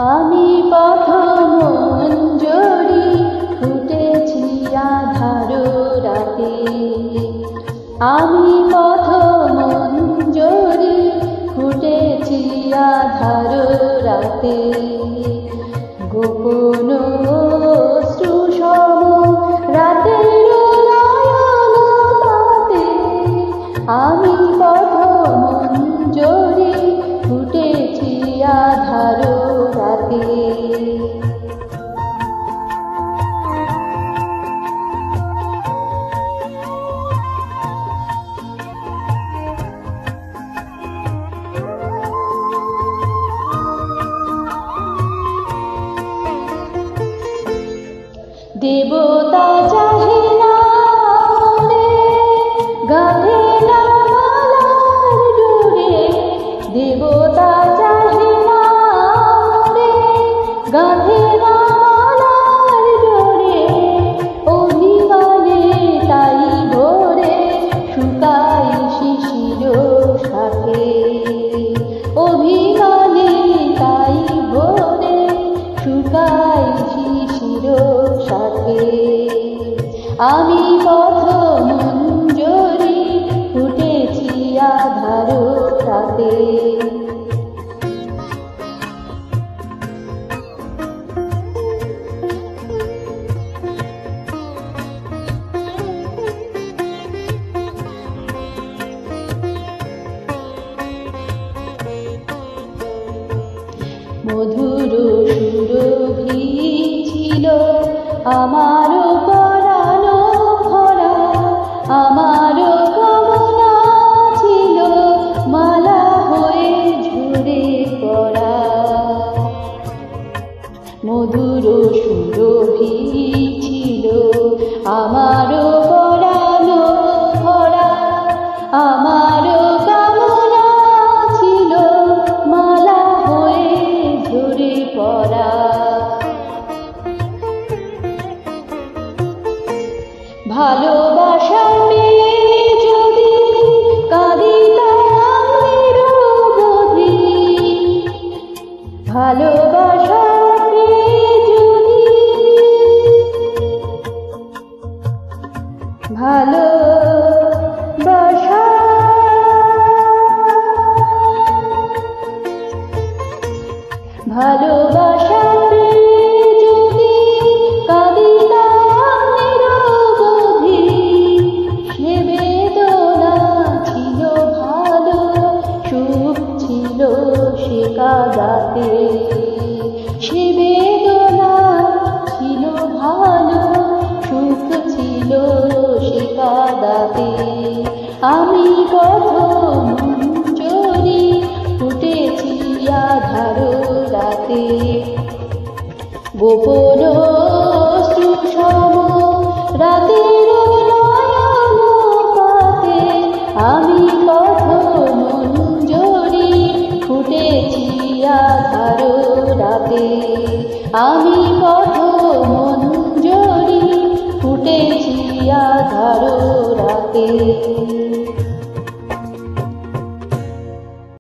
আমি পথ মঞ্জরি ফুটেছি আধারো রাতে। আমি পথ মঞ্জরি ফুটেছি আধারো রাতে। গোপন অশ্রুসম রাতের নয়ন পাতে। আমি পথ মঞ্জরি ফুটেছি আধারো রাতে। দেবতা চাহে না মনে, গাঁথে না মালার ডোরে। দেবতা চাহে না মনে, গাঁথে না মালার ডোরে। অভিমানে তাই ভোরে শুকাই শিশির শাখে। অভিমানে তাই ভোরে শুকাই শিশির শাখে। আমি পথ মঞ্জরি ফুটেছি আধারো রাতে। মধুর সুরভি ছিল আমার পরাণ ভরা। আমার কামনা ছিল মালা হয়ে ঝরে পড়া। মধুর সুরভি ছিল আমার পরাণ ভরা। আমার কামনা ছিল মালা হয়ে ঝরে পড়া। ভালোবাসা পেয়ে যদি কাঁদিতাম নিরবধি। ভালোবাসা পেয়ে যদি ভালোবাসা ভালোবাসা পেয়ে যদি কাঁদিতাম নিরবধি। সে বেদনা ছিল ভালো, সুখ ছিল সে কাঁদাতে। সে বেদনা ছিল ভালো, সুখ ছিল সে কাঁদাতে। আমি পথ মঞ্জরি ফুটেছি আধারো রাতে। গোপন অশ্রুসম রাতের নয়ন পাতে। আমি পথ মঞ্জরি ফুটেছি আধারো রাতে। আমি পথ মঞ্জরি ফুটেছি আধারো রাতে।